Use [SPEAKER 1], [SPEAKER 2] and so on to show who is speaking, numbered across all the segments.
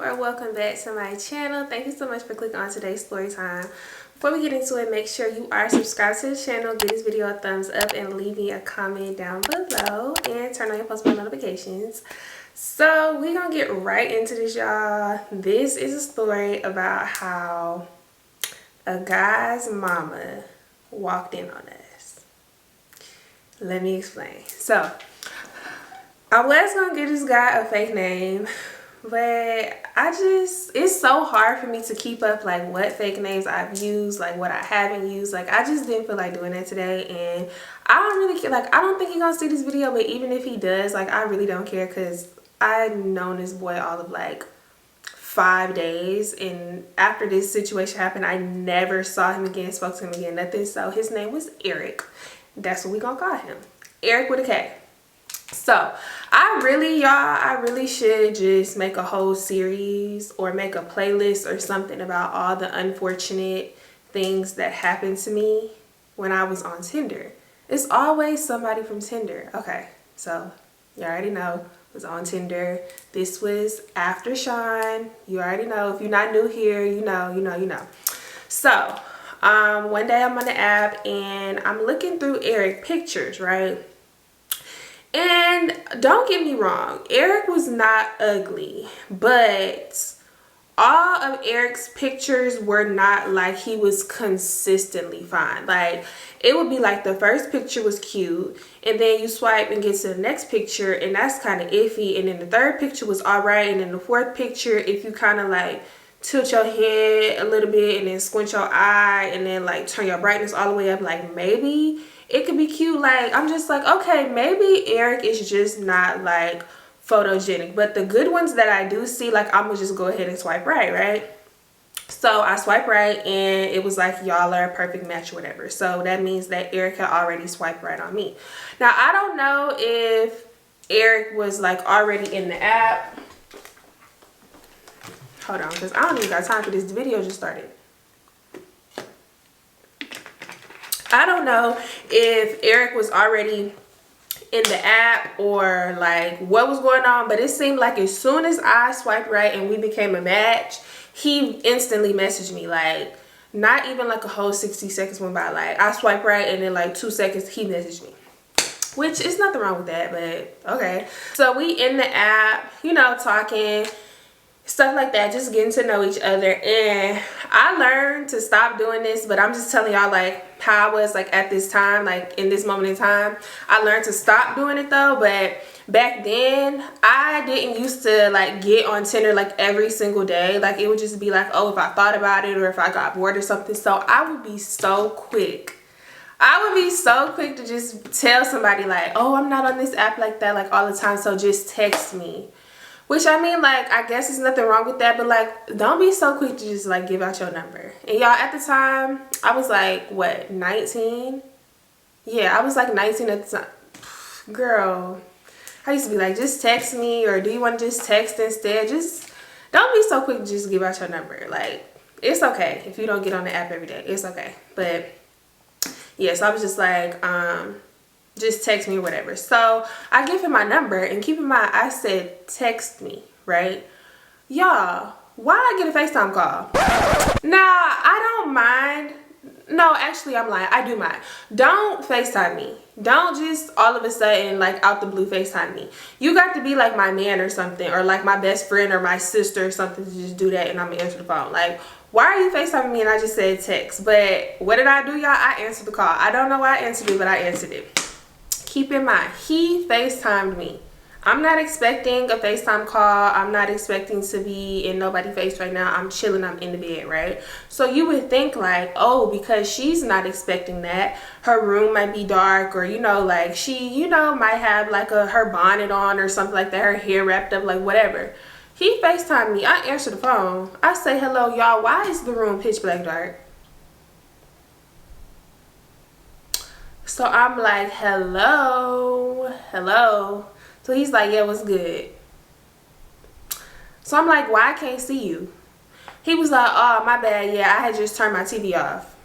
[SPEAKER 1] or welcome back to my channel. Thank you so much for clicking on today's story time. Before we get into it, make sure you are subscribed to the channel, give this video a thumbs up, and leave me a comment down below, and turn on your post notifications. So we're gonna get right into this, y'all. This is a story about how a guy's mama walked in on us. Let me explain. So I was gonna give this guy a fake name, but it's so hard for me to keep up like what fake names I've used, like what I haven't used. Like I just didn't feel like doing that today, and I don't really care. Like I don't think he's gonna see this video, but even if he does, like I really don't care, because I've known this boy all of like 5 days, and after this situation happened, I never saw him again, spoke to him again, nothing. So his name was Eric. That's what we gonna call him, Eric with a K. So I really should just make a whole series or make a playlist or something about all the unfortunate things that happened to me when I was on Tinder. It's always somebody from Tinder. Okay, so you already know I was on Tinder. This was after Sean. You already know. If you're not new here, you know. So one day I'm on the app and I'm looking through Eric pictures, right? And don't get me wrong, Eric was not ugly, but all of Eric's pictures were not like he was consistently fine. Like it would be like the first picture was cute, and then you swipe and get to the next picture and that's kind of iffy, and then the third picture was all right, and then the fourth picture, if you kind of like tilt your head a little bit and then squint your eye and then like turn your brightness all the way up, like maybe it could be cute. Like I'm just like, okay, maybe Eric is just not like photogenic. But the good ones that I do see, like I'm gonna just go ahead and swipe right? So I swipe right and it was like y'all are a perfect match or whatever. So that means that Eric had already swiped right on me. Now I don't know if Eric was like already in the app. Hold on, because I don't even got time for this. The video just started. I don't know if Eric was already in the app or like what was going on, but it seemed like as soon as I swiped right and we became a match, he instantly messaged me. Like not even like a whole 60 seconds went by. Like I swiped right and in like 2 seconds he messaged me, which is nothing wrong with that, but okay. So we in the app, you know, talking, stuff like that, just getting to know each other. And I learned to stop doing this, but I'm just telling y'all like how I was like at this time, like in this moment in time. I learned to stop doing it though, but back then I didn't used to like get on Tinder like every single day. Like it would just be like, oh, if I thought about it or if I got bored or something. So I would be so quick to just tell somebody like, oh, I'm not on this app like that, like all the time, so just text me. Which I mean, like, I guess there's nothing wrong with that, but like, don't be so quick to just like give out your number. And y'all, at the time, I was like, what, 19? Yeah, I was like 19 at the time. Girl, I used to be like, just text me, or do you want to just text instead? Just don't be so quick to just give out your number. Like, it's okay if you don't get on the app every day. It's okay. But yeah, so I was just like, just text me or whatever. So I give him my number, and keep in mind I said text me, right? Y'all, why I get a FaceTime call? Now I don't mind. No, actually I'm lying, I do mind. Don't FaceTime me. Don't just all of a sudden like out the blue FaceTime me. You got to be like my man or something, or like my best friend or my sister or something, to just do that and I'm gonna answer the phone. Like, why are you FaceTiming me? And I just said text. But what did I do, y'all? I answered the call. I don't know why I answered it, but I answered it. Keep in mind, he FaceTimed me. I'm not expecting a FaceTime call. I'm not expecting to be in nobody's face right now. I'm chilling, I'm in the bed, right? So you would think like, oh, because she's not expecting that, her room might be dark, or, you know, like she, you know, might have like her bonnet on or something like that, her hair wrapped up, like whatever. He FaceTimed me. I answer the phone. I say, hello, y'all. Why is the room pitch black dark? So I'm like, hello. So he's like, yeah, what's good? So I'm like, why I can't see you? He was like, oh, my bad. Yeah, I had just turned my TV off.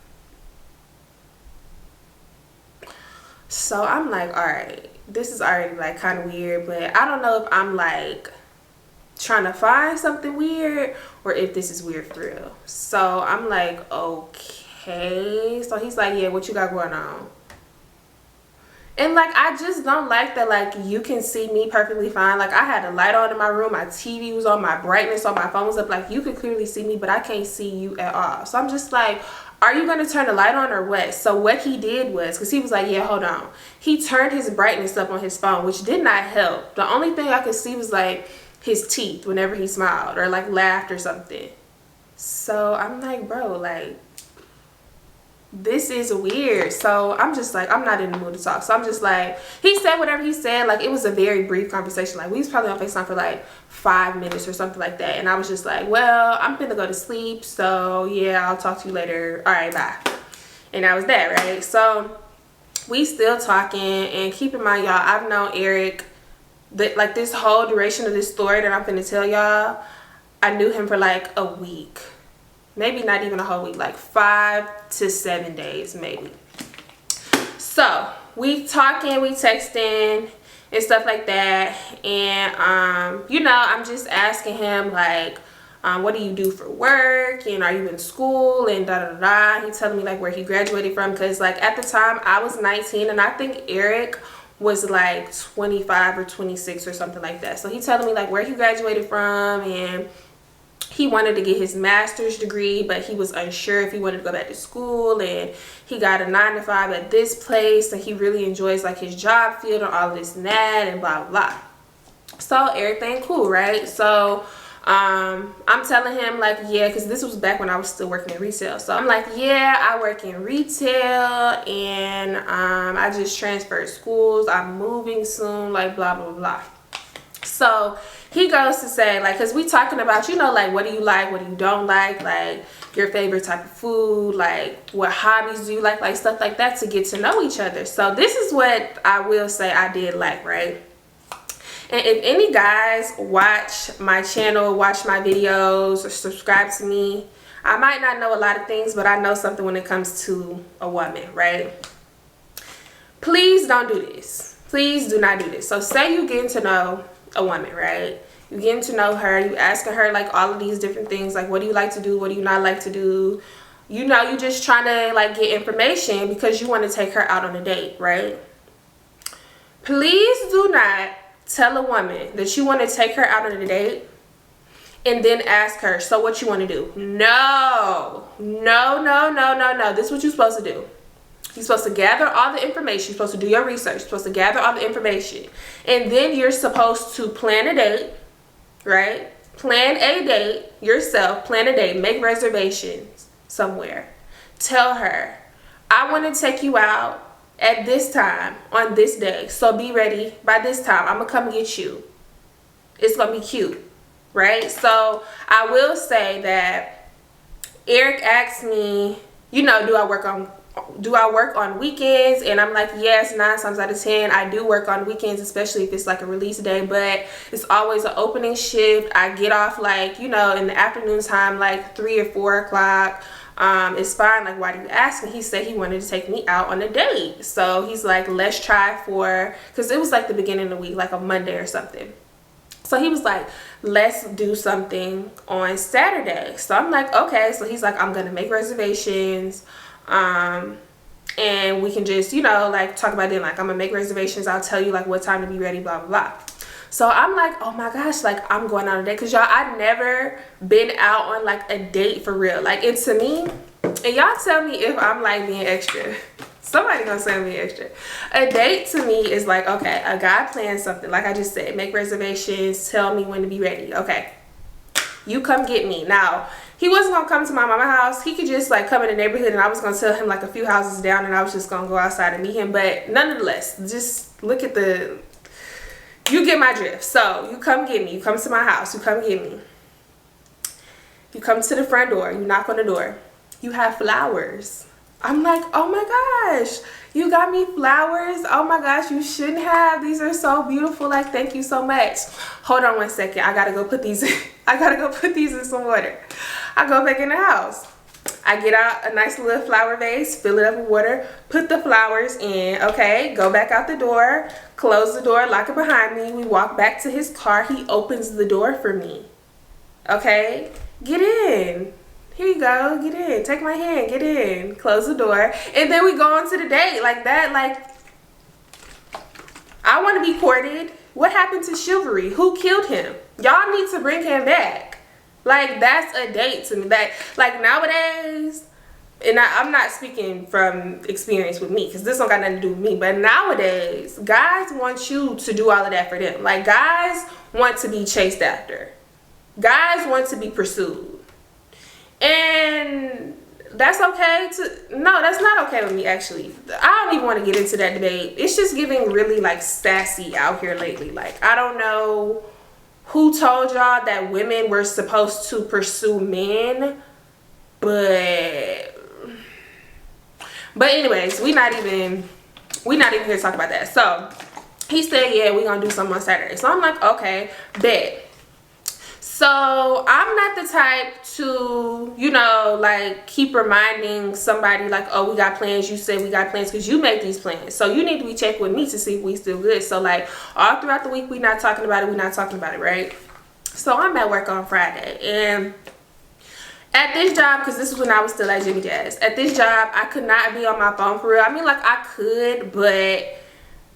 [SPEAKER 1] So I'm like, all right, this is already like kind of weird, but I don't know if I'm like trying to find something weird or if this is weird for real. So I'm like, okay. So he's like, yeah, what you got going on? And like, I just don't like that, like, you can see me perfectly fine. Like, I had a light on in my room, my TV was on, my brightness on my phone was up. Like, you could clearly see me, but I can't see you at all. So I'm just like, are you gonna turn the light on or what? So what he did was, because he was like, yeah, hold on, he turned his brightness up on his phone, which did not help. The only thing I could see was like his teeth whenever he smiled or like laughed or something. So I'm like, bro, like, this is weird. So I'm just like, I'm not in the mood to talk. So I'm just like, he said whatever he said. Like, it was a very brief conversation. Like, we was probably on FaceTime for like 5 minutes or something like that. And I was just like, well, I'm finna go to sleep, so yeah, I'll talk to you later. All right, bye. And that was that, right? So we still talking. And keep in mind, y'all, I've known Eric like this whole duration of this story that I'm finna tell y'all. I knew him for like a week. Maybe not even a whole week, like 5 to 7 days maybe. So we talking, we texting and stuff like that. And you know, I'm just asking him like, what do you do for work, and are you in school, and da da da. He telling me like where he graduated from, because like at the time I was 19 and I think Eric was like 25 or 26 or something like that. So he telling me like where he graduated from, and he wanted to get his master's degree, but he was unsure if he wanted to go back to school, and he got a 9-to-5 at this place, and he really enjoys like his job field and all of this and that and blah blah. So everything cool, right? So I'm telling him like, yeah, because this was back when I was still working in retail. So I'm like, yeah, I work in retail, and I just transferred schools, I'm moving soon, like blah blah blah. So he goes to say, like, because we talking about, you know, like, what do you like, what do you don't like your favorite type of food, like what hobbies do you like stuff like that, to get to know each other. So this is what I will say I did like, right? And if any guys watch my channel, watch my videos, or subscribe to me, I might not know a lot of things, but I know something when it comes to a woman, right? Please don't do this. Please do not do this. So say you getting to know a woman, right? You getting to know her, you asking her like all of these different things, like what do you like to do, what do you not like to do, you know, you just trying to like get information because you want to take her out on a date, right? Please do not tell a woman that you want to take her out on a date and then ask her, so what you want to do? No, no, no, no, no, no. This is what you're supposed to do. You're supposed to gather all the information. You're supposed to do your research. You're supposed to gather all the information. And then you're supposed to plan a date, right? Plan a date yourself. Plan a date. Make reservations somewhere. Tell her, I want to take you out at this time on this day. So be ready by this time. I'm going to come get you. It's going to be cute, right? So I will say that Eric asked me, you know, do I work on weekends? And I'm like, yes, 9 times out of 10 I do work on weekends, especially if it's like a release day, but it's always an opening shift. I get off like, you know, in the afternoon time, like 3 or 4 o'clock. It's fine. Like, why do you ask? And he said he wanted to take me out on a date. So he's like, let's try for, because it was like the beginning of the week, like a Monday or something. So he was like, let's do something on Saturday. So I'm like, okay. So he's like, I'm gonna make reservations, and we can just, you know, like talk about it. Like, I'm gonna make reservations, I'll tell you like what time to be ready, blah blah blah. So I'm like, oh my gosh, like I'm going on a date, because y'all, I've never been out on like a date for real. Like, and to me, and y'all tell me if I'm like being extra, somebody gonna say I'm being extra. A date to me is like, okay, a guy plans something, like I just said, make reservations, tell me when to be ready. Okay, you come get me. Now, he wasn't gonna come to my mama's house. He could just like come in the neighborhood, and I was gonna tell him like a few houses down, and I was just gonna go outside and meet him. But nonetheless, just look at the, you get my drift. So you come get me, you come to my house, you come get me, you come to the front door, you knock on the door, you have flowers. I'm like, oh my gosh, you got me flowers? Oh my gosh, you shouldn't have. These are so beautiful. Like, thank you so much. Hold on one second. I gotta go put these in. I gotta go put these in some water. I go back in the house. I get out a nice little flower vase, fill it up with water, put the flowers in, okay? Go back out the door, close the door, lock it behind me. We walk back to his car. He opens the door for me, okay? Get in. Here you go, get in. Take my hand, get in. Close the door. And then we go on to the date like that. Like, I want to be courted. What happened to chivalry? Who killed him? Y'all need to bring him back. Like, that's a date to me. That, like, nowadays, and I'm not speaking from experience with me, because this don't got nothing to do with me, but nowadays, guys want you to do all of that for them. Like, guys want to be chased after. Guys want to be pursued. And that's okay to, no, that's not okay with me, actually. I don't even want to get into that debate. It's just giving really, like, sassy out here lately. Like, I don't know who told y'all that women were supposed to pursue men, but anyways, we not even here to talk about that. So he said, yeah, we gonna do something on Saturday. So I'm like, okay, bet. So I'm not the type to, you know, like, keep reminding somebody like, oh, we got plans, you said we got plans, because you make these plans. So you need to be checking with me to see if we still good. So, like, all throughout the week, we not talking about it, right? So I'm at work on Friday, and at this job, because this is when I was still at Jimmy Jazz, at this job, I could not be on my phone for real. I mean, like, I could, but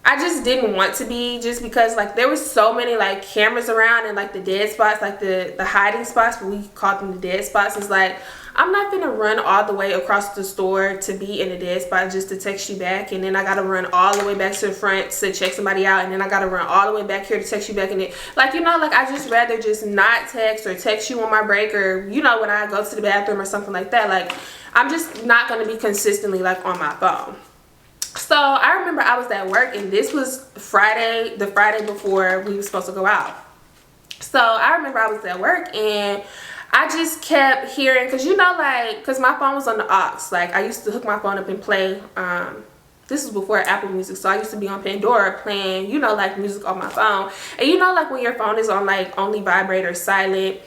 [SPEAKER 1] I just didn't want to be, just because, like, there was so many, like, cameras around, and, like, the dead spots, like, the hiding spots, but we called them the dead spots. It's like, I'm not gonna run all the way across the store to be in a dead spot just to text you back, and then I gotta run all the way back to the front to check somebody out, and then I gotta run all the way back here to text you back. And it, like, you know, like, I just rather just not text or text you on my break, or, you know, when I go to the bathroom or something like that. Like, I'm just not gonna be consistently, like, on my phone. So I remember I was at work, and this was Friday, the Friday before we were supposed to go out. So I remember I was at work, and I just kept hearing, because, you know, like, because my phone was on the aux. Like, I used to hook my phone up and play, this was before Apple Music, so I used to be on Pandora playing, you know, like, music on my phone. And, you know, like, when your phone is on, like, only vibrate or silent,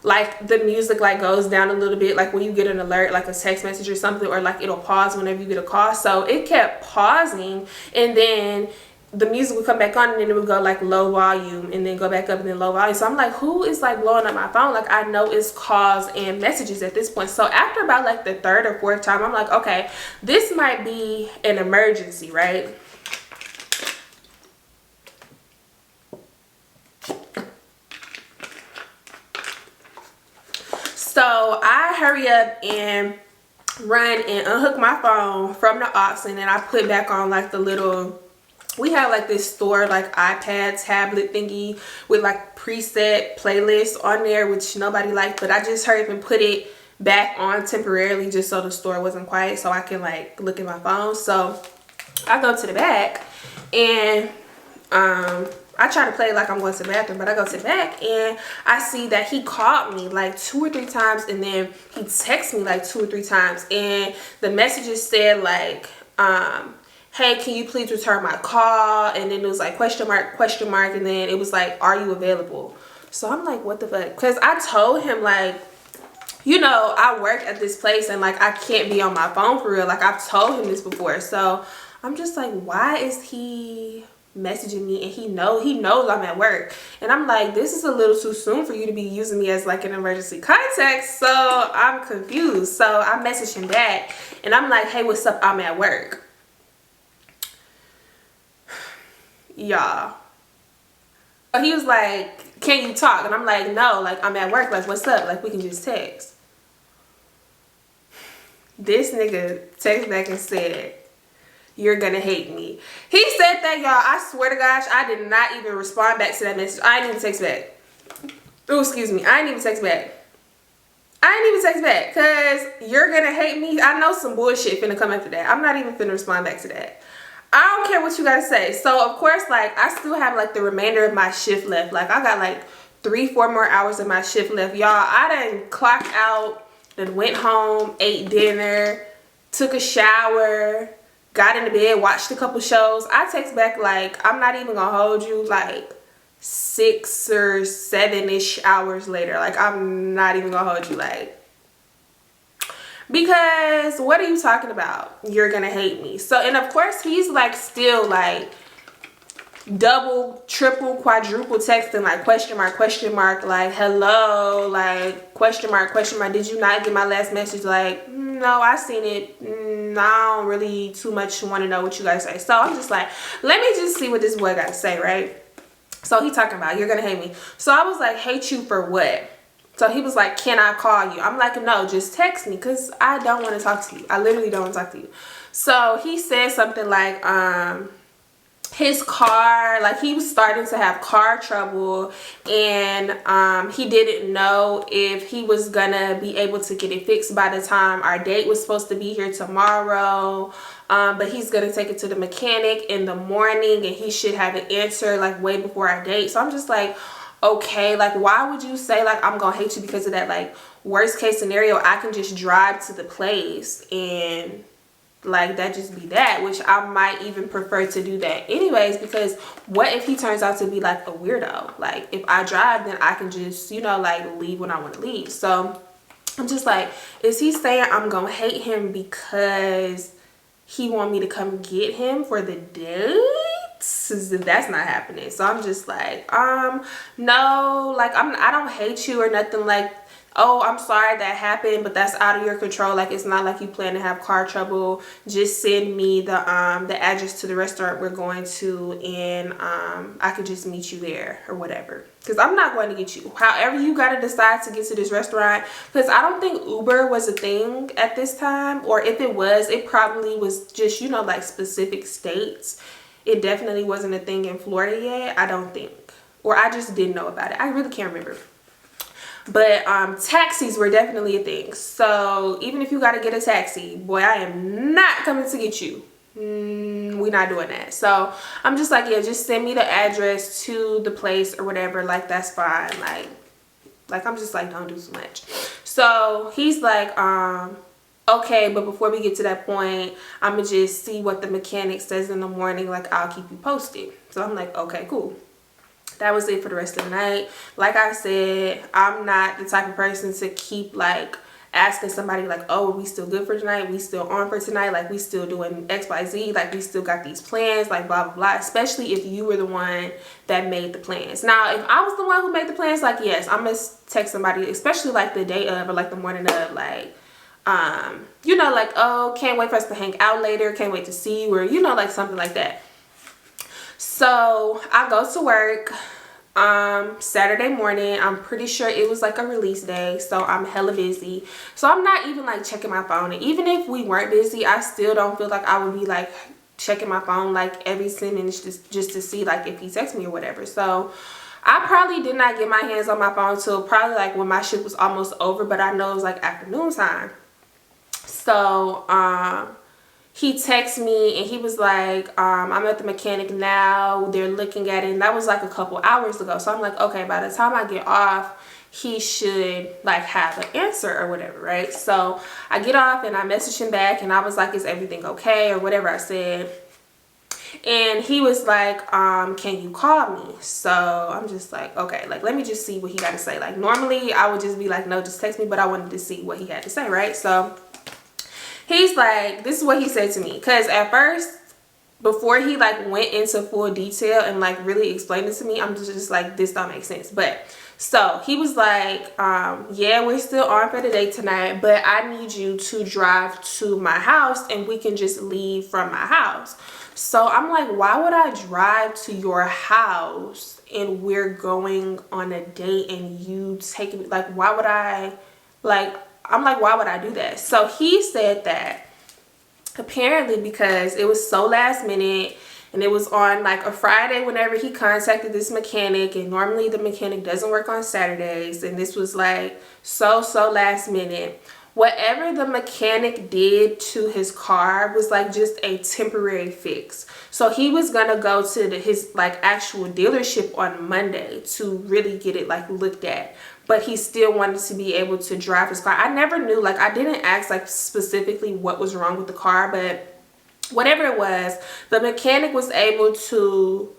[SPEAKER 1] like, the music, like, goes down a little bit, like, when you get an alert, like a text message or something, or, like, it'll pause whenever you get a call. So it kept pausing, and then the music would come back on, and then it would go, like, low volume, and then go back up, and then low volume. So I'm like, who is, like, blowing up my phone? Like, I know it's calls and messages at this point. So after about, like, the third or fourth time, I'm like, okay, this might be an emergency, right? So I hurry up and run and unhook my phone from the aux, and then I put back on, like, the little, we have, like, this store, like, iPad tablet thingy with, like, preset playlists on there, which nobody liked, but I just hurried up and put it back on temporarily just so the store wasn't quiet, so I can, like, look at my phone. So I go to the back, and I try to play like I'm going to the bathroom, but I go to the back, and I see that he called me like 2 or 3 times, and then he texted me like 2 or 3 times, and the messages said, like, hey, can you please return my call? And then it was like question mark, and then it was like, are you available? So I'm like, what the fuck? Because I told him, like, you know, I work at this place, and, like, I can't be on my phone for real. Like, I've told him this before. So I'm just like, why is he messaging me, and he knows I'm at work? And I'm like, this is a little too soon for you to be using me as, like, an emergency contact. So I'm confused. So I messaged him back, and I'm like, hey, what's up? I'm at work. Y'all. So he was like, can you talk? And I'm like, no, like, I'm at work. Like, what's up? Like, we can just text. This nigga texted back and said, you're gonna hate me. He said that, y'all. I swear to gosh, I did not even respond back to that message. I didn't even text back. Oh, excuse me. I didn't even text back. Because you're gonna hate me. I know some bullshit finna come after that. I'm not even finna respond back to that. I don't care what you gotta say. So, of course, like, I still have, like, the remainder of my shift left. Like, I got, like, 3-4 more hours of my shift left. Y'all, I done clocked out, then went home, ate dinner, took a shower, got into bed, watched a couple shows. I text back, like, I'm not even gonna hold you, like, 6 or 7-ish hours later. Like, I'm not even gonna hold you, like, Because what are you talking about? You're gonna hate me. So, and of course he's like still like double, triple, quadruple texting, like question mark, like hello, like question mark, did you not get my last message? Like, no, I seen it. I don't really too much want to know what you guys say. So I'm just like, let me just see what this boy got to say, right? So he talking about, you're gonna hate me. So I was like, hate you for what? So he was like, can I call you? I'm like, no, just text me, because I don't want to talk to you. I literally don't want to talk to you. So he said something like, his car, like he was starting to have car trouble, and he didn't know if he was gonna be able to get it fixed by the time our date was supposed to be here tomorrow. But he's gonna take it to the mechanic in the morning, and he should have an answer like way before our date. So I'm just like, okay, like why would you say like I'm gonna hate you because of that? Like, worst case scenario, I can just drive to the place and like that just be that, which I might even prefer to do that anyways, because what if he turns out to be like a weirdo? Like if I drive, then I can just, you know, like leave when I want to leave. So I'm just like, is he saying I'm gonna hate him because he want me to come get him for the date? That's not happening. So I'm just like, no, like I don't hate you or nothing. Like, oh, I'm sorry that happened, but that's out of your control. Like, it's not like you plan to have car trouble. Just send me the address to the restaurant we're going to, and I could just meet you there or whatever. Because I'm not going to get you. However you got to decide to get to this restaurant. Because I don't think Uber was a thing at this time. Or if it was, it probably was just, you know, like specific states. It definitely wasn't a thing in Florida yet, I don't think. Or I just didn't know about it. I really can't remember. But taxis were definitely a thing. So even if you got to get a taxi, boy, I am not coming to get you. We're not doing that. So I'm just like, yeah, just send me the address to the place or whatever. Like, that's fine. Like I'm just like, don't do so much. So he's like, okay, but before we get to that point, I'm gonna just see what the mechanic says in the morning. Like, I'll keep you posted. So I'm like, okay, cool. That was it for the rest of the night. Like I said, I'm not the type of person to keep like asking somebody like, oh, are we still good for tonight? We still on for tonight? Like, we still doing XYZ? Like, we still got these plans? Like, blah, blah, blah. Especially if you were the one that made the plans. Now, if I was the one who made the plans, like, yes, I'm gonna text somebody, especially like the day of or like the morning of, like, you know, like, oh, can't wait for us to hang out later. Can't wait to see you, or, you know, like something like that. So I go to work Saturday morning. I'm pretty sure it was like a release day, so I'm hella busy. So I'm not even like checking my phone, and even if we weren't busy, I still don't feel like I would be like checking my phone like every 10 minutes just to see like if he texts me or whatever. So I probably did not get my hands on my phone till probably like when my shift was almost over, but I know it was like afternoon time. So he texted me and he was like, I'm at the mechanic now, they're looking at it, and that was like a couple hours ago. So I'm like, okay, by the time I get off, he should like have an answer or whatever, right? So I get off and I messaged him back, and I was like, is everything okay, or whatever I said. And he was like, can you call me? So I'm just like, okay, like let me just see what he got to say. Like normally I would just be like, no, just text me, but I wanted to see what he had to say, right? So he's like, this is what he said to me, because at first, before he like went into full detail and like really explained it to me, I'm just like, this don't make sense. But so he was like, yeah, we're still on for the date tonight, but I need you to drive to my house and we can just leave from my house. So I'm like, why would I drive to your house and we're going on a date and you take me? Like, why would I, like, I'm like, why would I do that? So he said that apparently because it was so last minute, and it was on like a Friday whenever he contacted this mechanic, and normally the mechanic doesn't work on Saturdays, and this was like so last minute. Whatever the mechanic did to his car was like just a temporary fix. So he was gonna go to his like actual dealership on Monday to really get it like looked at, but he still wanted to be able to drive his car. I never knew, like I didn't ask like specifically what was wrong with the car, but whatever it was, the mechanic was able to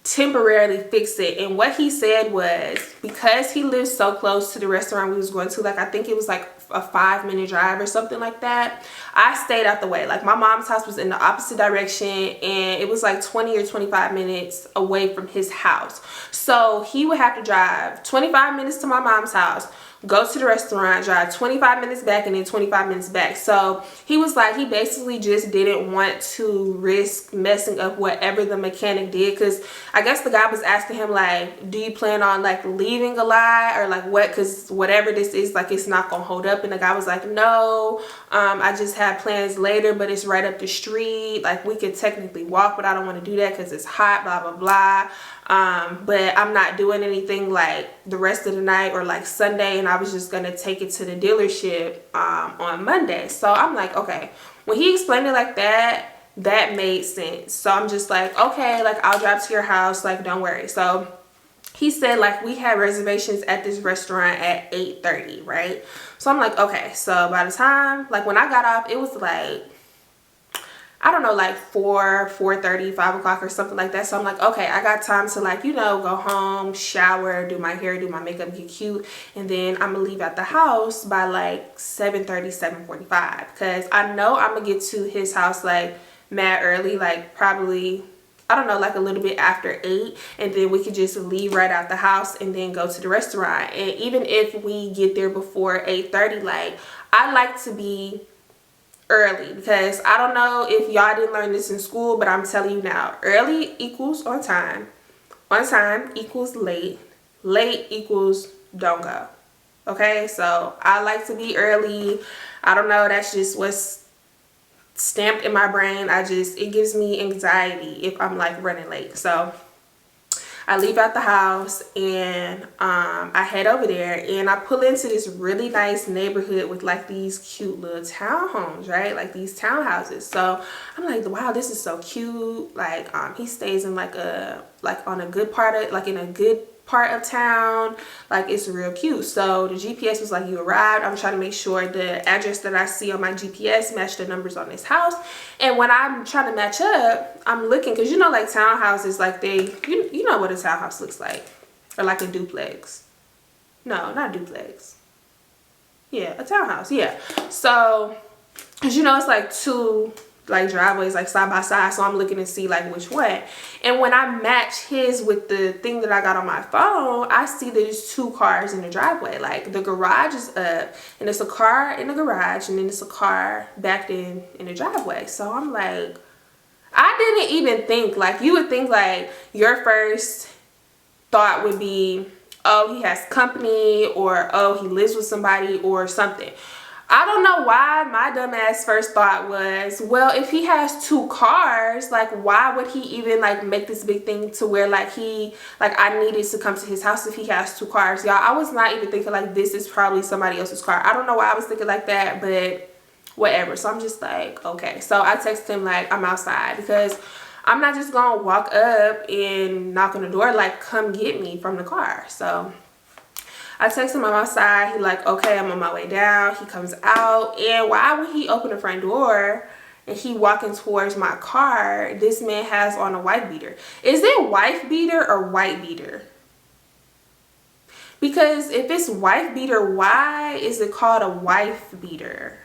[SPEAKER 1] temporarily fix it. And what he said was, because he lives so close to the restaurant we was going to, like I think it was like a 5-minute drive or something like that, I stayed out the way. Like my mom's house was in the opposite direction, and it was like 20 or 25 minutes away from his house. So he would have to drive 25 minutes to my mom's house, go to the restaurant, drive 25 minutes back, and then 25 minutes back. So he was like, he basically just didn't want to risk messing up whatever the mechanic did, because I guess the guy was asking him like, do you plan on like leaving a lot or like what, because whatever this is, like it's not gonna hold up. And the guy was like, no, I just have plans later, but it's right up the street, like we could technically walk, but I don't want to do that because it's hot, blah blah blah. But I'm not doing anything like the rest of the night or like Sunday, and I was just gonna take it to the dealership on Monday. So I'm like, okay, when he explained it like that, that made sense. So I'm just like, okay, like I'll drive to your house, like don't worry. So he said like we had reservations at this restaurant at 8:30, right? So I'm like, okay. So by the time, like when I got off, it was like, I don't know, like 4:30, 5 o'clock or something like that. So I'm like, okay, I got time to like, you know, go home, shower, do my hair, do my makeup, get cute. And then I'm gonna leave out the house by like 7:30, 7:45. Because I know I'm gonna get to his house like mad early, like probably, I don't know, like a little bit after 8. And then we could just leave right out the house and then go to the restaurant. And even if we get there before 8:30, like I like to be early, because I don't know if y'all didn't learn this in school, but I'm telling you now, early equals on time equals late equals don't go. Okay, so I like to be early. I don't know, that's just what's stamped in my brain. It gives me anxiety if I'm like running late. So I leave out the house and I head over there, and I pull into this really nice neighborhood with like these cute little townhomes, right? Like these townhouses. So I'm like, wow, this is so cute. Like he stays in like on a good part of, like in a good part of town, like it's real cute. So the GPS was like, you arrived. I'm trying to make sure the address that I see on my GPS match the numbers on this house. And when I'm trying to match up, I'm looking, because you know, like townhouses, like you know what a townhouse looks like, or like a duplex. No, not a duplex. Yeah, a townhouse. Yeah. So because you know, it's like two like driveways like side by side, so I'm looking to see like which one. And when I match his with the thing that I got on my phone, I see there's 2 cars in the driveway. Like the garage is up, and it's a car in the garage, and then it's a car backed in the driveway. So I'm like, I didn't even think, like you would think like your first thought would be, oh, he has company, or oh, he lives with somebody or something. I don't know why my dumb ass first thought was, well, if he has 2 cars, like why would he even like make this big thing to where like I needed to come to his house if he has 2 cars. Y'all, I was not even thinking like this is probably somebody else's car. I don't know why I was thinking like that, but whatever. So I'm just like, okay. So I texted him like, I'm outside, because I'm not just gonna walk up and knock on the door, like come get me from the car. So I text him, I'm outside. He like, okay, I'm on my way down. He comes out, and why would he open the front door and he walking towards my car? This man has on a wife beater. Is it wife beater or white beater? Because if it's wife beater, why is it called a wife beater?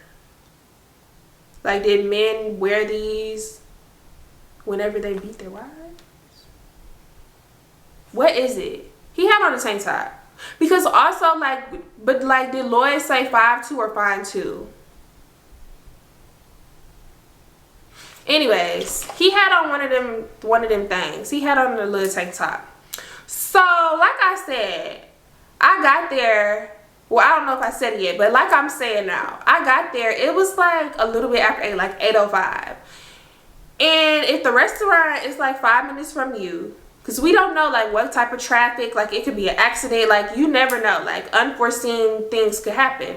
[SPEAKER 1] Like, did men wear these whenever they beat their wives? What is it? He had on a tank top. Because also, like, but like, did Lloyd say 5'2" or 5'2"? Anyways, he had on one of them things. He had on a little tank top. So, like I said, I got there. Well, I don't know if I said it yet, but like I'm saying now, I got there. It was like a little bit after 8, like 8:05. And if the restaurant is like 5 minutes from you, because we don't know like what type of traffic, like it could be an accident, like you never know, like unforeseen things could happen.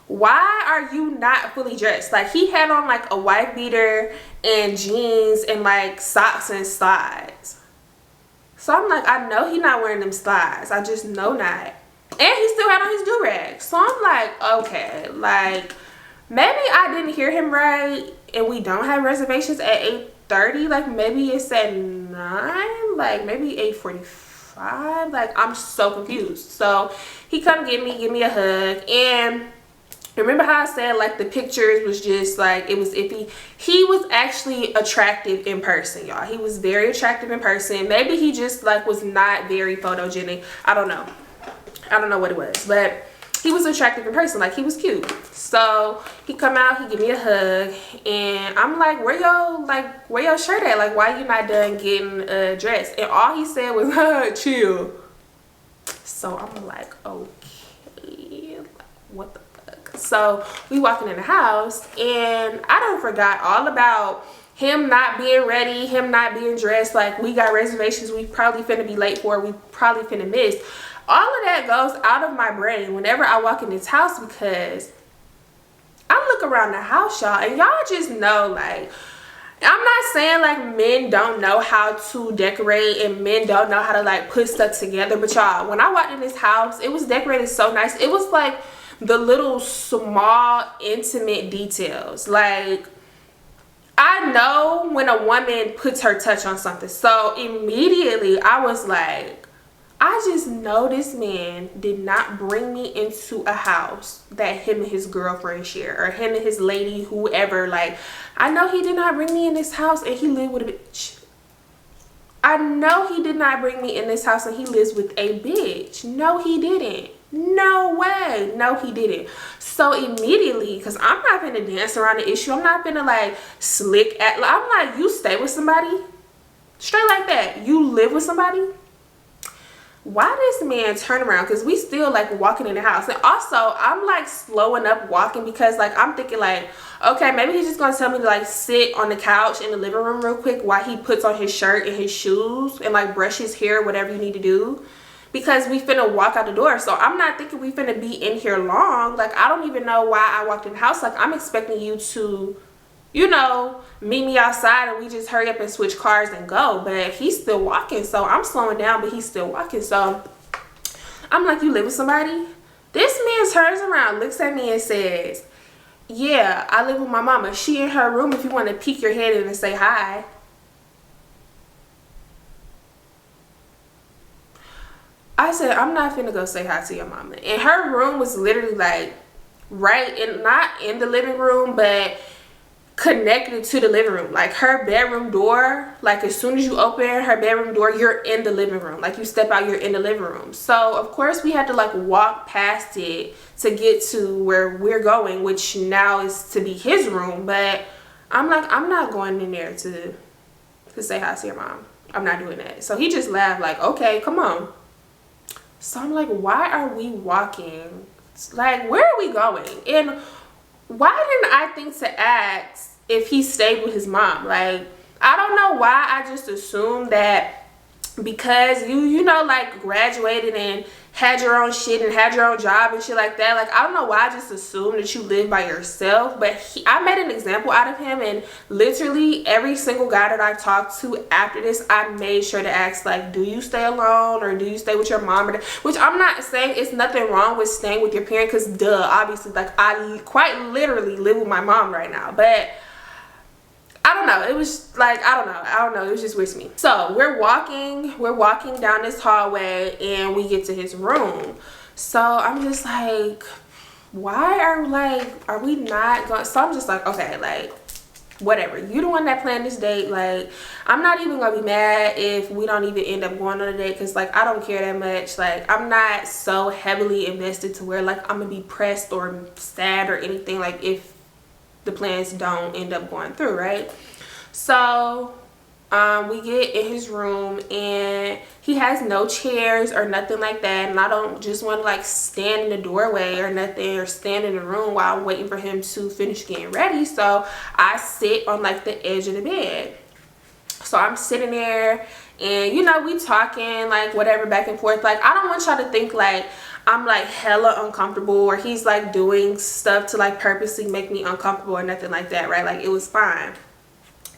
[SPEAKER 1] Why are you not fully dressed? Like he had on like a wife beater and jeans and like socks and slides. So I'm like, I know he not wearing them slides. I just know not. And he still had on his do-rag. So I'm like, okay, like maybe I didn't hear him right and we don't have reservations at 8:30, like maybe it's at 9, like maybe 8:45. Like I'm so confused. So he come give me a hug, and remember how I said like the pictures was just like, it was iffy? He was actually attractive in person, y'all. He was very attractive in person. Maybe he just like was not very photogenic. I don't know what it was, but he was attractive in person. Like he was cute. So he come out, he give me a hug, and I'm like, where your shirt at? Like, why you not done getting dressed? And all he said was chill. So I'm like, okay, what the fuck? So we walking in the house, and I done forgot all about him not being ready, him not being dressed. Like, we got reservations we probably finna be late for, we probably finna miss. All of that goes out of my brain whenever I walk in this house, because I look around the house, y'all, and y'all just know, like, I'm not saying like men don't know how to decorate and men don't know how to like put stuff together, but y'all, when I walked in this house, it was decorated so nice. It was like the little small intimate details. Like, I know when a woman puts her touch on something. So immediately I was like, I just know this man did not bring me into a house that him and his girlfriend share, or him and his lady, whoever. Like, I know he did not bring me in this house and he lived with a bitch. I know he did not bring me in this house and he lives with a bitch. No, he didn't. No way. No, he didn't. So immediately, because I'm not gonna dance around the issue, I'm not gonna like slick at, I'm like, you stay with somebody? Straight like that. You live with somebody? Why this man turn around? Because we still like walking in the house. And also I'm like slowing up walking, because like I'm thinking like, okay, maybe he's just gonna tell me to like sit on the couch in the living room real quick while he puts on his shirt and his shoes and like brush his hair, whatever you need to do, because we finna walk out the door. So I'm not thinking we finna be in here long. Like, I don't even know why I walked in the house. Like, I'm expecting you to, you know, meet me outside and we just hurry up and switch cars and go. But he's still walking, so I'm slowing down, but he's still walking. So I'm like, you live with somebody? This man turns around, looks at me and says, yeah, I live with my mama. She in her room if you want to peek your head in and say hi. I said, I'm not finna go say hi to your mama. And her room was literally like right in, not in the living room, but connected to the living room. Like, her bedroom door, like as soon as you open her bedroom door, you're in the living room. Like, you step out, you're in the living room. So of course we had to like walk past it to get to where we're going, which now is to be his room. But I'm like, I'm not going in there to say hi to your mom. I'm not doing that. So he just laughed like, okay, come on. So I'm like, why are we walking? Like, where are we going? And why didn't I think to ask if he stayed with his mom? Like, I don't know why I just assumed that because you know, like, graduated and had your own shit and had your own job and shit like that. Like, I don't know why I just assumed that you live by yourself. But I made an example out of him, and literally every single guy that I talked to after this, I made sure to ask, like, do you stay alone or do you stay with your mom? Which I'm not saying it's nothing wrong with staying with your parent, because duh, obviously, like, I quite literally live with my mom right now. But I don't know, it was like, I don't know, it was just weird to me. So we're walking down this hallway and we get to his room. So I'm just like, why are we not going? So I'm just like, okay, like, whatever, you the one that planned this date. Like, I'm not even gonna be mad if we don't even end up going on a date, because like, I don't care that much. Like, I'm not so heavily invested to where like I'm gonna be pressed or sad or anything, like, if the plans don't end up going through, right? So we get in his room and he has no chairs or nothing like that, and I don't just want to like stand in the doorway or nothing, or stand in the room while I'm waiting for him to finish getting ready. So I sit on like the edge of the bed. So I'm sitting there and, you know, we talking like whatever back and forth. Like, I don't want y'all to think like I'm like hella uncomfortable or he's like doing stuff to like purposely make me uncomfortable or nothing like that, right? Like, it was fine.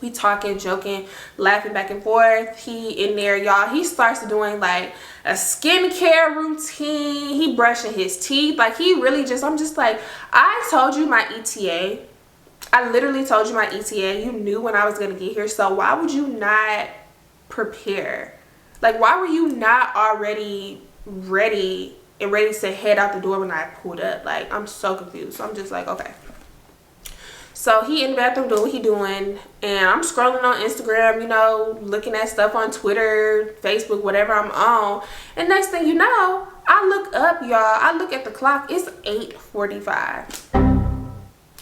[SPEAKER 1] We talking, joking, laughing back and forth. He in there, y'all, he starts doing like a skincare routine. He brushing his teeth. Like, he really just, I'm just like, I told you my ETA. I literally told you my ETA. You knew when I was going to get here. So why would you not prepare? Like, why were you not already ready and ready to head out the door when I pulled up? Like, I'm so confused. So I'm just like, okay. So he in the bathroom doing what he doing, and I'm scrolling on Instagram, you know, looking at stuff on Twitter, Facebook, whatever I'm on. And next thing you know, I look up, y'all. I look at the clock. It's 8:45.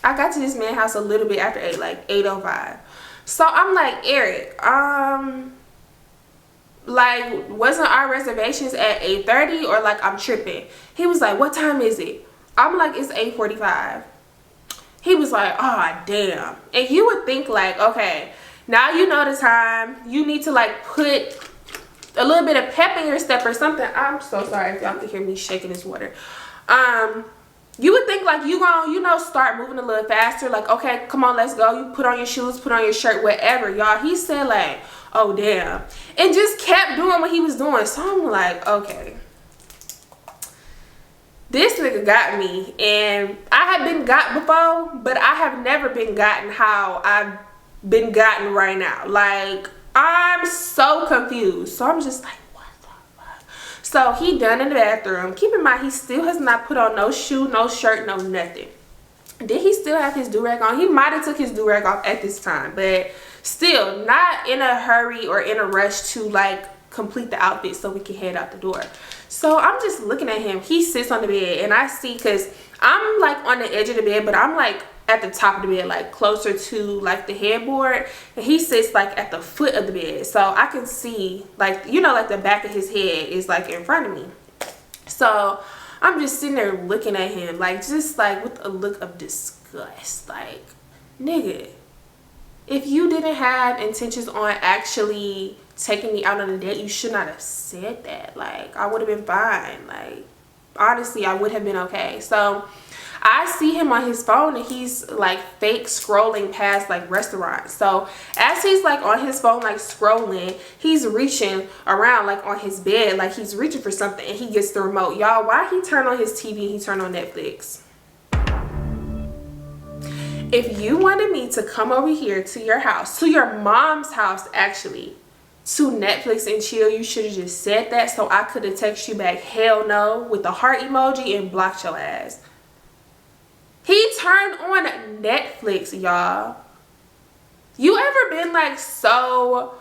[SPEAKER 1] I got to this man's house a little bit after 8, like 8:05. So I'm like, Eric, like, wasn't our reservations at 8:30, or like I'm tripping? He was like, what time is it? I'm like, it's 8:45. He was like, oh damn. And you would think like, okay, now you know the time, you need to like put a little bit of pep in your step or something. I'm so sorry if y'all can hear me shaking this water. You would think like you gonna, you know, start moving a little faster, like, okay, come on, let's go. You put on your shoes, put on your shirt, whatever. Y'all, he said like, oh damn, and just kept doing what he was doing. So I'm like, okay, this nigga got me. And I have been got before, but I have never been gotten how I've been gotten right now. Like, I'm so confused. So I'm just like, what the fuck? So he done in the bathroom. Keep in mind, he still has not put on no shoe, no shirt, no nothing. Did he still have his do-rag on? He might have took his do-rag off at this time, but still not in a hurry or in a rush to like complete the outfit so we can head out the door. So I'm just looking at him. He sits on the bed, and I see, because I'm like on the edge of the bed, but I'm like at the top of the bed, like closer to like the headboard, and he sits like at the foot of the bed, so I can see, like, you know, like the back of his head is like in front of me. So I'm just sitting there looking at him, like, just like with a look of disgust. Like, nigga, if you didn't have intentions on actually taking me out on a date, you should not have said that. Like, I would have been fine. Like, honestly, I would have been okay. So I see him on his phone, and he's like fake scrolling past like restaurants. So as he's like on his phone, like scrolling, he's reaching around like on his bed, like he's reaching for something, and he gets the remote. Y'all, why he turned on his TV, he turned on Netflix? If you wanted me to come over here to your house, to your mom's house actually, to Netflix and chill, you should have just said that so I could have texted you back, hell no, with the heart emoji, and blocked your ass. He turned on Netflix, y'all. You ever been like so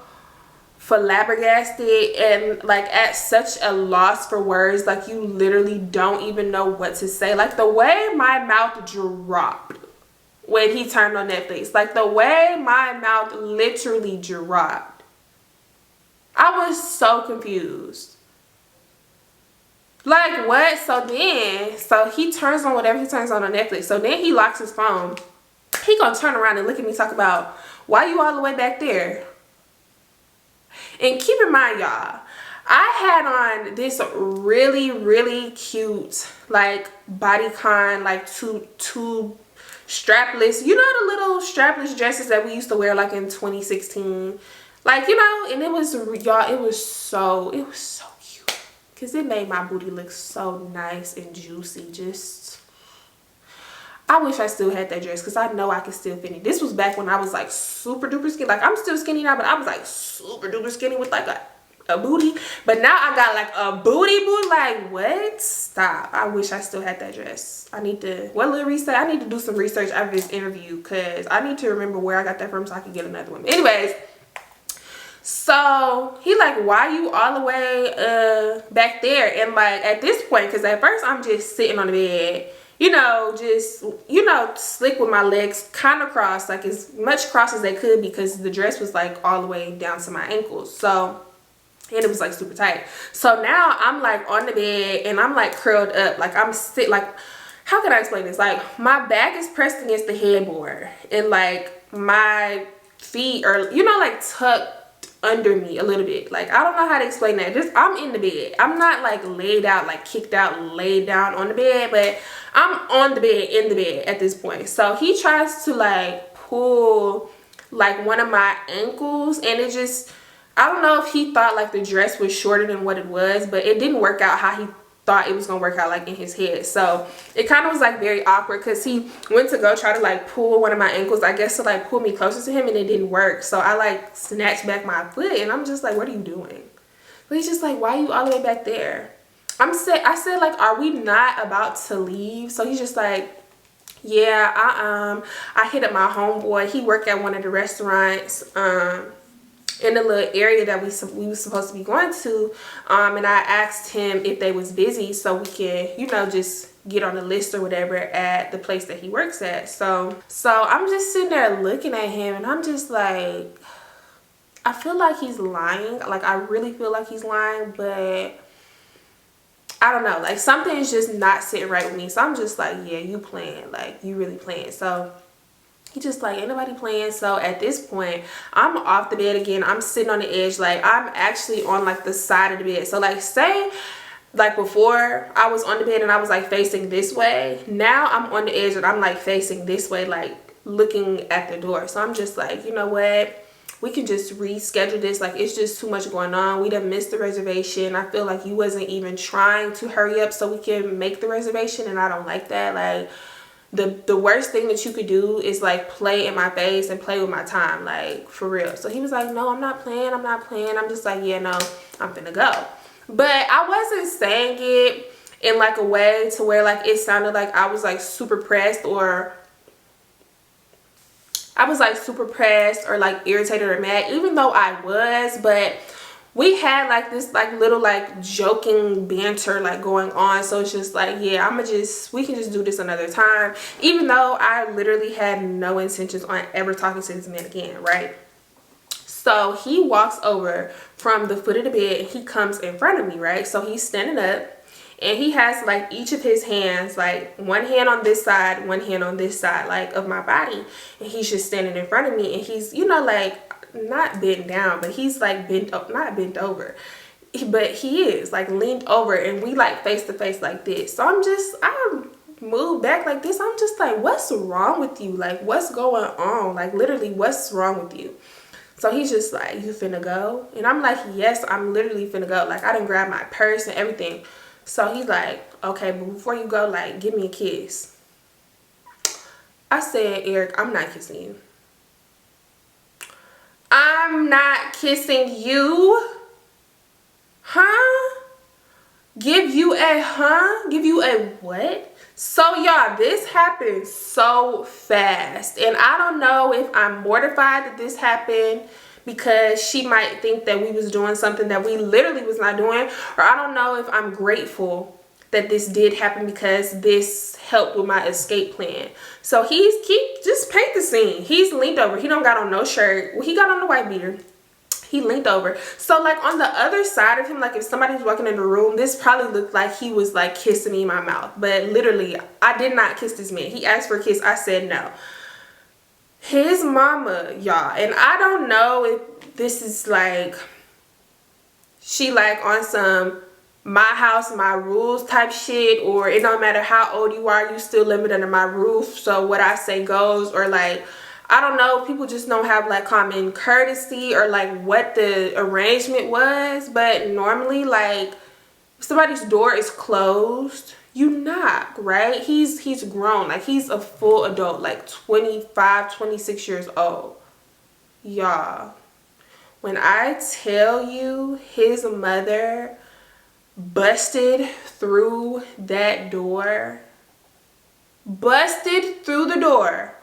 [SPEAKER 1] flabbergasted and like at such a loss for words, like you literally don't even know what to say? Like the way my mouth dropped when he turned on Netflix, like the way my mouth literally dropped. I was so confused. Like, what? So he turns on whatever he turns on Netflix. So then he locks his phone. He gonna turn around and look at me, talk about, why you all the way back there? And keep in mind, y'all, I had on this really, really cute, like, bodycon, like two strapless, you know, the little strapless dresses that we used to wear like in 2016. Like, you know, and it was, y'all, it was so cute, because it made my booty look so nice and juicy. Just, I wish I still had that dress, because I know I can still fit it. This was back when I was like super duper skinny. Like, I'm still skinny now, but I was like super duper skinny with like a booty. But now I got like a booty. Like, what? Stop. I wish I still had that dress. I need to, what Lil Reese said, I need to do some research after this interview, because I need to remember where I got that from so I can get another one. Anyways, so he like, why you all the way back there? And like at this point, because at first I'm just sitting on the bed, you know, just, you know, slick with my legs kind of crossed, like as much crossed as they could, because the dress was like all the way down to my ankles. So, and it was like super tight. So now I'm like on the bed and I'm like curled up, like I'm like, how can I explain this? Like my back is pressed against the headboard, and like my feet are, you know, like tucked under me a little bit. Like, I don't know how to explain that. Just, I'm in the bed. I'm not like laid out, like kicked out, laid down on the bed, but I'm on the bed, in the bed at this point. So he tries to like pull like one of my ankles, and it just, I don't know if he thought like the dress was shorter than what it was, but it didn't work out how he thought it was gonna work out like in his head. So it kind of was like very awkward because he went to go try to like pull one of my ankles, I guess, to like pull me closer to him, and it didn't work. So I like snatched back my foot, and I'm just like, what are you doing? But he's just like, why are you all the way back there? I said like, are we not about to leave? So he's just like, yeah, I hit up my homeboy. He worked at one of the restaurants in the little area that we was supposed to be going to, and I asked him if they was busy so we can, you know, just get on the list or whatever at the place that he works at. So I'm just sitting there looking at him, and I'm just like, I feel like he's lying. Like, I really feel like he's lying, but I don't know, like something is just not sitting right with me. So I'm just like, yeah, you playing, like you really playing. So he just like, ain't nobody playing. So at this point, I'm off the bed again. I'm sitting on the edge. Like, I'm actually on like the side of the bed. So like, say like before I was on the bed and I was like facing this way. Now I'm on the edge and I'm like facing this way, like looking at the door. So I'm just like, you know what? We can just reschedule this. Like, it's just too much going on. We done missed the reservation. I feel like you wasn't even trying to hurry up so we can make the reservation, and I don't like that. Like, the worst thing that you could do is like play in my face and play with my time, like for real. So he was like, no, I'm not playing. I'm just like, yeah, no, I'm finna go. But I wasn't saying it in like a way to where like it sounded like I was like super pressed or like irritated or mad, even though I was. But we had like this like little like joking banter like going on. So it's just like, yeah, we can just do this another time, even though I literally had no intentions on ever talking to this man again, right? So he walks over from the foot of the bed and he comes in front of me, right? So he's standing up and he has like each of his hands, like one hand on this side, one hand on this side, like of my body. And he's just standing in front of me, and he's, you know, like not bent down, but he's like not bent over, but he is like leaned over, and we like face to face like this. So I moved back like this. I'm just like, what's wrong with you? Like, what's going on? Like, literally, what's wrong with you? So he's just like, you finna go? And I'm like, yes, I'm literally finna go. Like, I done grabbed my purse and everything. So he's like, okay, but before you go, like, give me a kiss. I said, Eric, I'm not kissing you. I'm not kissing you. Huh? Give you a what? So y'all, this happened so fast, and I don't know if I'm mortified that this happened because she might think that we was doing something that we literally was not doing, or I don't know if I'm grateful that this did happen because this helped with my escape plan. So just paint the scene. He's leaned over. He don't got on no shirt. Well, he got on the white beater. He leaned over. So like on the other side of him, like if somebody was walking in the room, this probably looked like he was like kissing me in my mouth. But literally, I did not kiss this man. He asked for a kiss. I said no. His mama, y'all, and I don't know if this is like, she like on some my house, my rules type shit, or it don't matter how old you are, you still live under my roof, so what I say goes, or like, I don't know, people just don't have like common courtesy or like what the arrangement was. But normally, like, if somebody's door is closed, you knock, right? He's grown, like he's a full adult, like 25, 26 years old. Y'all, when I tell you his mother busted through that door, busted through the door.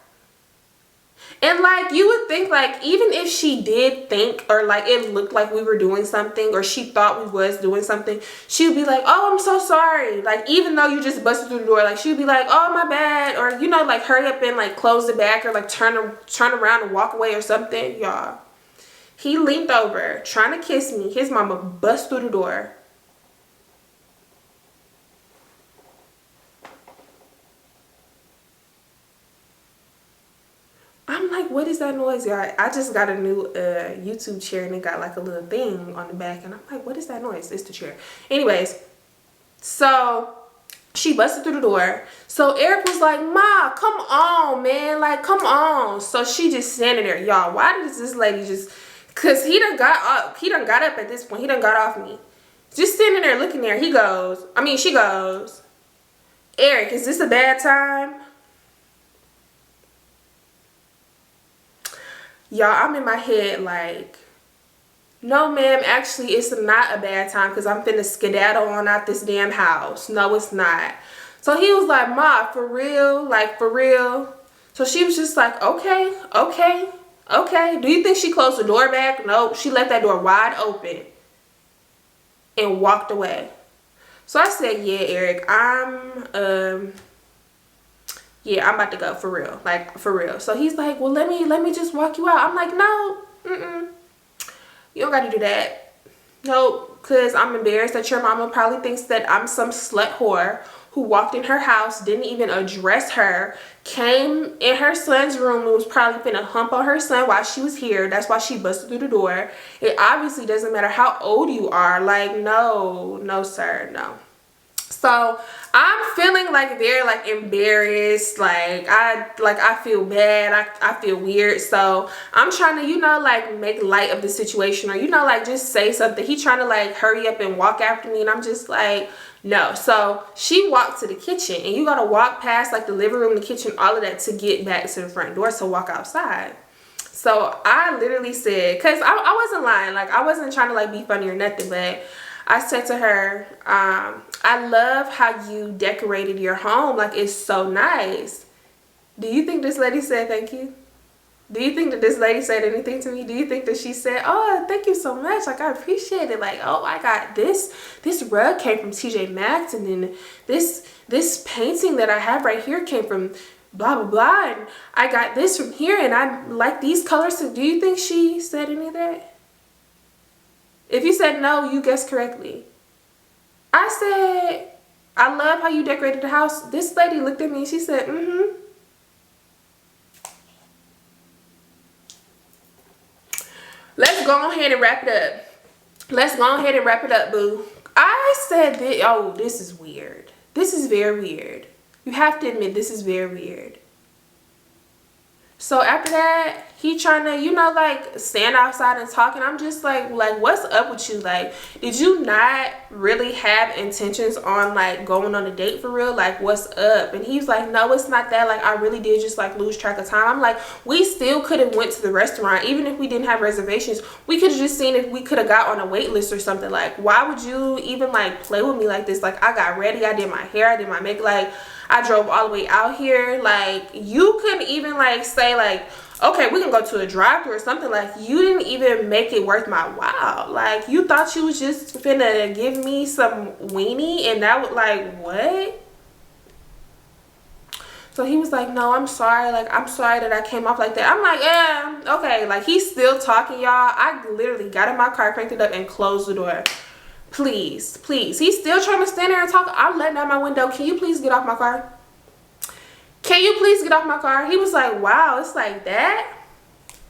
[SPEAKER 1] And like, you would think like, even if she did think, or like it looked like we were doing something, or she thought we was doing something, she would be like, oh, I'm so sorry. Like, even though you just busted through the door, like she would be like, oh, my bad, or you know, like hurry up and like close the back, or like turn around and walk away or something. Y'all, he leaned over trying to kiss me. His mama bust through the door. I'm like, what is that noise, y'all? I just got a new YouTube chair, and it got like a little thing on the back, and I'm like, what is that noise? It's the chair. Anyways, so she busted through the door. So Eric was like, Ma, come on, man, like, come on. So she just standing there. Y'all, why does this lady just, because he done got up at this point. He done got off me. Just standing there looking there. She goes, Eric, is this a bad time? Y'all, I'm in my head like, no ma'am, actually it's not a bad time because I'm finna skedaddle on out this damn house. No, it's not. So he was like, Ma, for real? Like, for real? So she was just like, okay. Do you think she closed the door back? Nope, she left that door wide open and walked away. So I said, yeah, Eric, I'm about to go, for real. Like, for real. So he's like, well, let me just walk you out. I'm like, no, you don't gotta do that. Nope, because I'm embarrassed that your mama probably thinks that I'm some slut whore who walked in her house, didn't even address her, came in her son's room and was probably finna hump on her son while she was here. That's why she busted through the door. It obviously doesn't matter how old you are. Like, no, sir, no. So I'm feeling like very like embarrassed, like I feel bad, I feel weird. So I'm trying to, you know, like make light of the situation, or, you know, like just say something. He trying to like hurry up and walk after me, and I'm just like, no. So she walked to the kitchen, and you gotta walk past like the living room, the kitchen, all of that to get back to the front door to walk outside. So I literally said, because I wasn't lying, like I wasn't trying to like be funny or nothing, but I said to her, I love how you decorated your home. Like, it's so nice. Do you think this lady said thank you? Do you think that this lady said anything to me? Do you think that she said, oh, thank you so much, like I appreciate it, like, oh, I got this rug came from TJ Maxx, and then this painting that I have right here came from blah blah blah, and I got this from here, and I like these colors. So do you think she said any of that? If you said no, you guessed correctly. I said, I love how you decorated the house. This lady looked at me and she said, Let's go ahead and wrap it up. Let's go ahead and wrap it up, boo. I said that, oh, this is weird. This is very weird. You have to admit, this is very weird. So after that, he trying to, you know, like stand outside and talk, and I'm just like what's up with you? Like, did you not really have intentions on like going on a date for real? Like, what's up? And he's like, no, it's not that. Like, I really did just like lose track of time. I'm like, we still could have went to the restaurant. Even if we didn't have reservations, we could have just seen if we could have got on a wait list or something. Like, why would you even like play with me like this? Like, I got ready, I did my hair, I did my makeup, like I drove all the way out here. Like, you couldn't even like say like, okay, we can go to a drive-thru or something. Like, you didn't even make it worth my while. Like, you thought you was just finna give me some weenie, and that would like, what? So he was like, no, I'm sorry. Like, I'm sorry that I came off like that. I'm like, yeah, okay. Like, he's still talking, y'all. I literally got in my car, cranked it up, and closed the door. Please, please. He's still trying to stand there and talk. I'm letting out my window. Can you please get off my car? Can you please get off my car? He was like, wow, it's like that?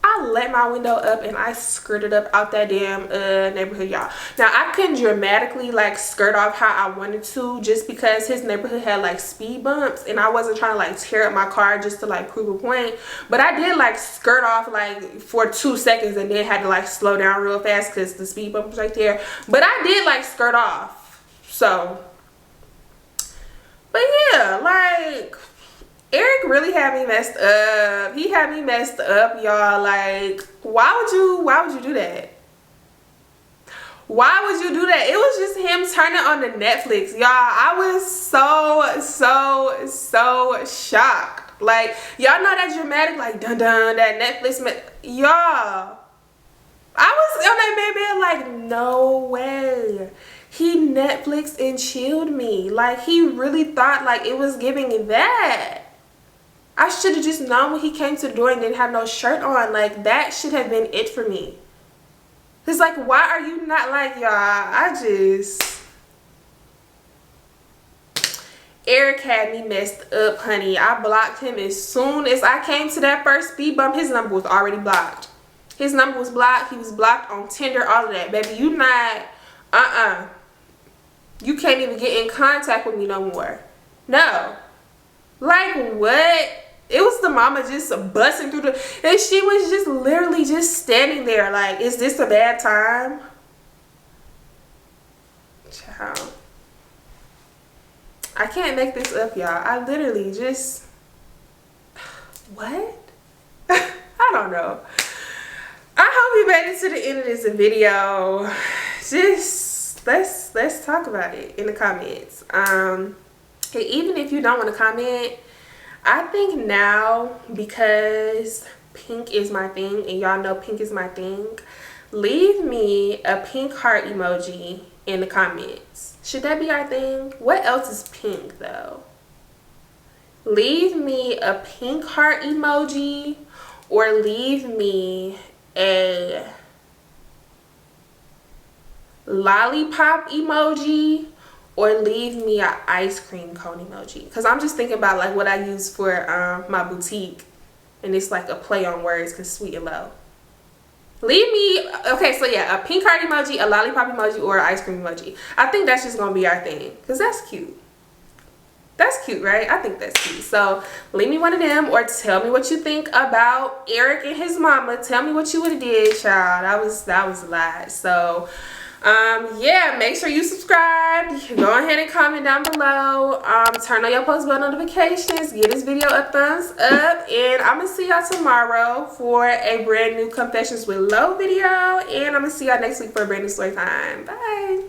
[SPEAKER 1] I let my window up and I skirted up out that damn neighborhood, y'all. Now, I couldn't dramatically like skirt off how I wanted to, just because his neighborhood had like speed bumps, and I wasn't trying to like tear up my car just to like prove a point. But I did like skirt off like for 2 seconds, and then had to like slow down real fast because the speed bump was right there. But I did like skirt off. So, but yeah, like, Eric really had me messed up. He had me messed up, y'all. Like, why would you do that? Why would you do that? It was just him turning on the Netflix, y'all. I was so shocked. Like, y'all know that dramatic, like, dun dun, that Netflix, y'all. I was on that bed like, no way. He Netflixed and chilled me. Like, he really thought like it was giving that. I should have just known when he came to the door and didn't have no shirt on. Like, that should have been it for me. It's like, why are you not like, y'all? Eric had me messed up, honey. I blocked him as soon as I came to that first speed bump. His number was already blocked. His number was blocked. He was blocked on Tinder, all of that. Baby, you not, you can't even get in contact with me no more. No. Like, what? It was the mama just busting through the, and she was just literally just standing there like, is this a bad time? Child. I can't make this up, y'all. I literally just... What? I don't know. I hope you made it to the end of this video. Just let's talk about it in the comments. And even if you don't want to comment, I think now, because pink is my thing and y'all know pink is my thing, leave me a pink heart emoji in the comments. Should that be our thing? What else is pink though? Leave me a pink heart emoji, or leave me a lollipop emoji, or leave me an ice cream cone emoji. Because I'm just thinking about like what I use for my boutique, and it's like a play on words because sweet and low. Leave me, okay, so yeah, a pink heart emoji, a lollipop emoji, or an ice cream emoji. I think that's just gonna be our thing because that's cute. That's cute, right? I think that's cute. So leave me one of them, or tell me what you think about Eric and his mama. Tell me what you would have did, child. That was a lot. So yeah, make sure you subscribe. Go ahead and comment down below. Turn on your post bell notifications. Give this video a thumbs up, and I'm gonna see y'all tomorrow for a brand new Confessions with Lo video, and I'm gonna see y'all next week for a brand new story time. Bye.